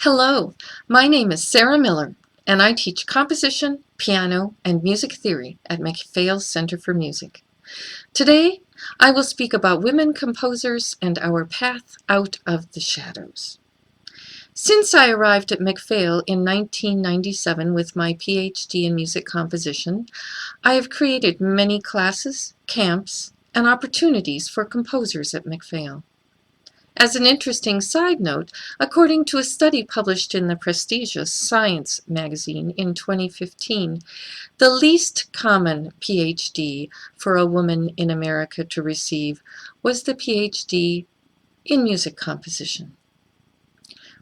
Hello, my name is Sarah Miller, and I teach composition, piano, and music theory at MacPhail Center for Music. Today, I will speak about women composers and our path out of the shadows. Since I arrived at MacPhail in 1997 with my PhD in music composition, I have created many classes, camps, and opportunities for composers at MacPhail. As an interesting side note, according to a study published in the prestigious Science magazine in 2015, the least common PhD for a woman in America to receive was the PhD in music composition.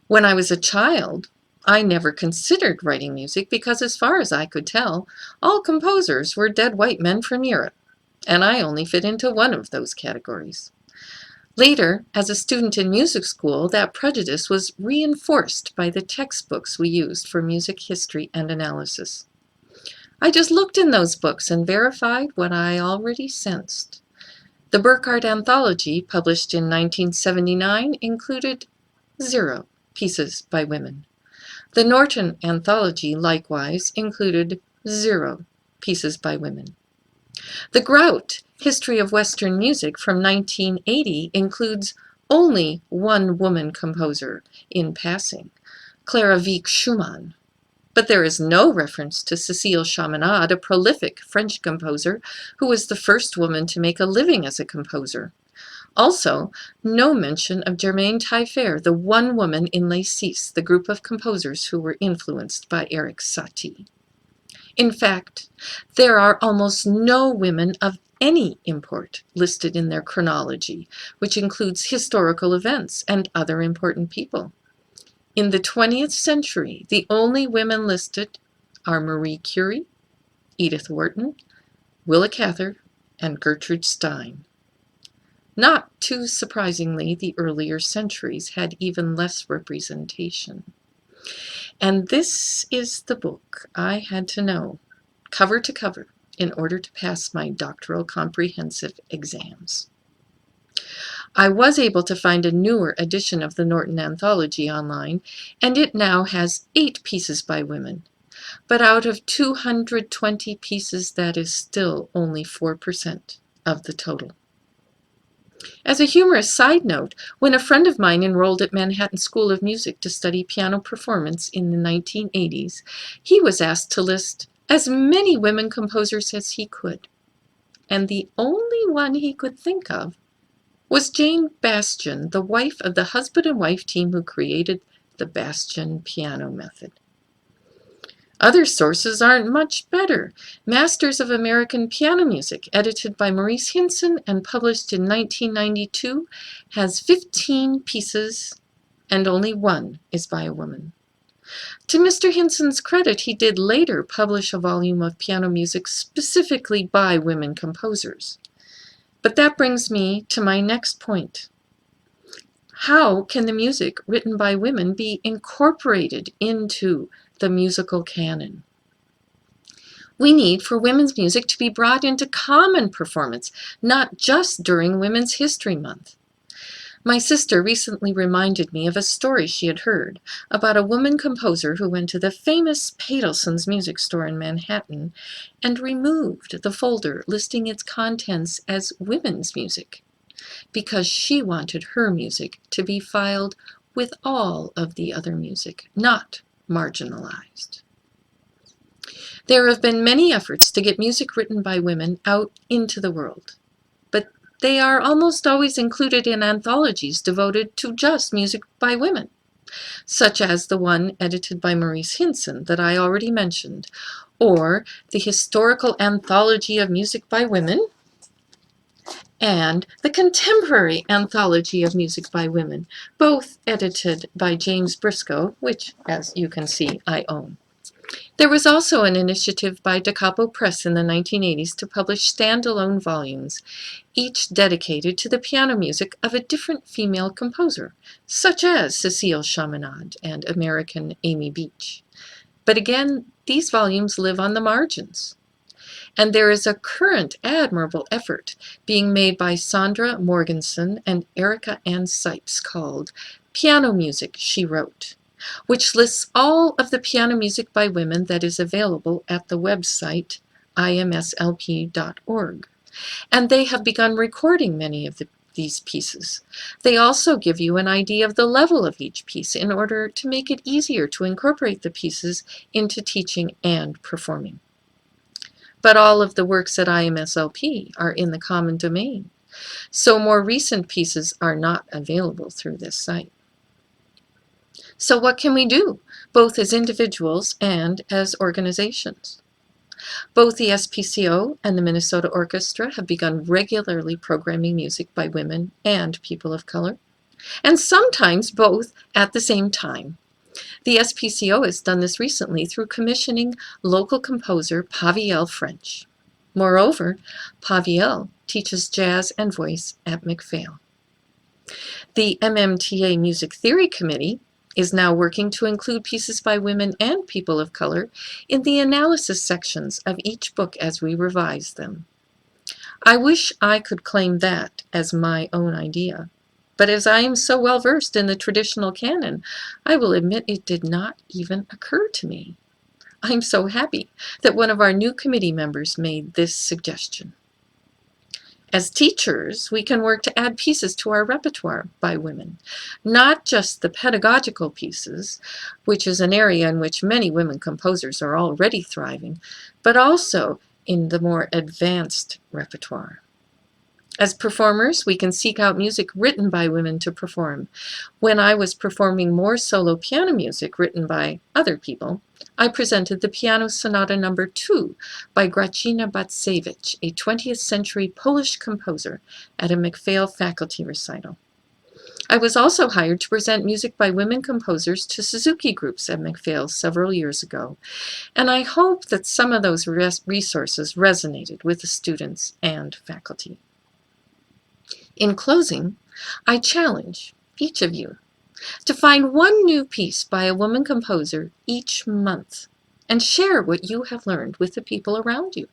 When I was a child, I never considered writing music because, as far as I could tell, all composers were dead white men from Europe, and I only fit into one of those categories. Later, as a student in music school, that prejudice was reinforced by the textbooks we used for music history and analysis. I just looked in those books and verified what I already sensed. The Burckhardt anthology, published in 1979, included 0 pieces by women. The Norton anthology, likewise, included 0 pieces by women. The Grout History of Western Music from 1980 includes only one woman composer, in passing, Clara Wieck Schumann. But there is no reference to Cécile Chaminade, a prolific French composer who was the first woman to make a living as a composer. Also, no mention of Germaine Taillefer, the one woman in Les Six, the group of composers who were influenced by Erik Satie. In fact, there are almost no women of any import listed in their chronology, which includes historical events and other important people. In the 20th century, the only women listed are Marie Curie, Edith Wharton, Willa Cather, and Gertrude Stein. Not too surprisingly, the earlier centuries had even less representation. And this is the book I had to know, cover to cover, in order to pass my doctoral comprehensive exams. I was able to find a newer edition of the Norton Anthology online, and it now has 8 pieces by women. But out of 220 pieces, that is still only 4% of the total. As a humorous side note, when a friend of mine enrolled at Manhattan School of Music to study piano performance in the 1980s, he was asked to list as many women composers as he could. And the only one he could think of was Jane Bastian, the wife of the husband and wife team who created the Bastian piano method. Other sources aren't much better. Masters of American Piano Music, edited by Maurice Hinson and published in 1992, has 15 pieces, and only 1 is by a woman. To Mr. Hinson's credit, he did later publish a volume of piano music specifically by women composers. But that brings me to my next point. How can the music written by women be incorporated into the musical canon? We need for women's music to be brought into common performance, not just during Women's History Month. My sister recently reminded me of a story she had heard about a woman composer who went to the famous Padelson's music store in Manhattan and removed the folder listing its contents as women's music because she wanted her music to be filed with all of the other music, not marginalized. There have been many efforts to get music written by women out into the world, but they are almost always included in anthologies devoted to just music by women, such as the one edited by Maurice Hinson that I already mentioned, or the Historical Anthology of Music by Women, and the Contemporary Anthology of Music by Women, both edited by James Briscoe, which, as you can see, I own. There was also an initiative by Da Capo Press in the 1980s to publish standalone volumes, each dedicated to the piano music of a different female composer, such as Cécile Chaminade and American Amy Beach. But again, these volumes live on the margins. And there is a current admirable effort being made by Sandra Morganson and Erica Ann Sipes called Piano Music She Wrote, which lists all of the piano music by women that is available at the website imslp.org. And they have begun recording many of these pieces. They also give you an idea of the level of each piece in order to make it easier to incorporate the pieces into teaching and performing. But all of the works at IMSLP are in the common domain, so more recent pieces are not available through this site. So what can we do, both as individuals and as organizations? Both the SPCO and the Minnesota Orchestra have begun regularly programming music by women and people of color, and sometimes both at the same time. The SPCO has done this recently through commissioning local composer Paviel French. Moreover, Paviel teaches jazz and voice at McPhail. The MMTA Music Theory Committee is now working to include pieces by women and people of color in the analysis sections of each book as we revise them. I wish I could claim that as my own idea, but as I am so well versed in the traditional canon, I will admit it did not even occur to me. I'm so happy that one of our new committee members made this suggestion. As teachers, we can work to add pieces to our repertoire by women, not just the pedagogical pieces, which is an area in which many women composers are already thriving, but also in the more advanced repertoire. As performers, we can seek out music written by women to perform. When I was performing more solo piano music written by other people, I presented the Piano Sonata No. 2 by Grażyna Bacewicz, a 20th century Polish composer, at a McPhail faculty recital. I was also hired to present music by women composers to Suzuki groups at McPhail several years ago, and I hope that some of those resources resonated with the students and faculty. In closing, I challenge each of you to find one new piece by a woman composer each month and share what you have learned with the people around you.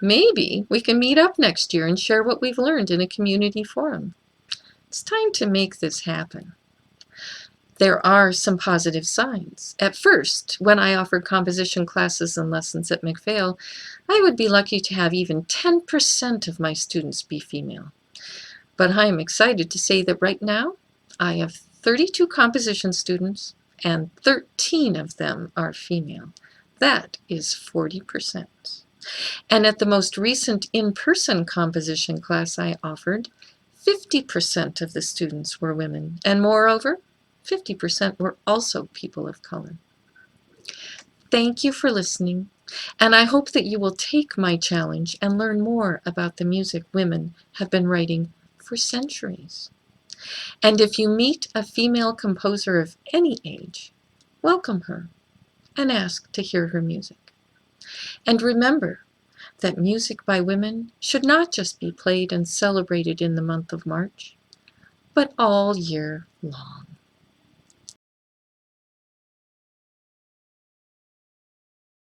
Maybe we can meet up next year and share what we've learned in a community forum. It's time to make this happen. There are some positive signs. At first, when I offered composition classes and lessons at McPhail, I would be lucky to have even 10% of my students be female. But I am excited to say that right now, I have 32 composition students, and 13 of them are female. That is 40%. And at the most recent in-person composition class I offered, 50% of the students were women, and moreover, 50% were also people of color. Thank you for listening, and I hope that you will take my challenge and learn more about the music women have been writing for centuries. And if you meet a female composer of any age, welcome her and ask to hear her music. And remember that music by women should not just be played and celebrated in the month of March, but all year long.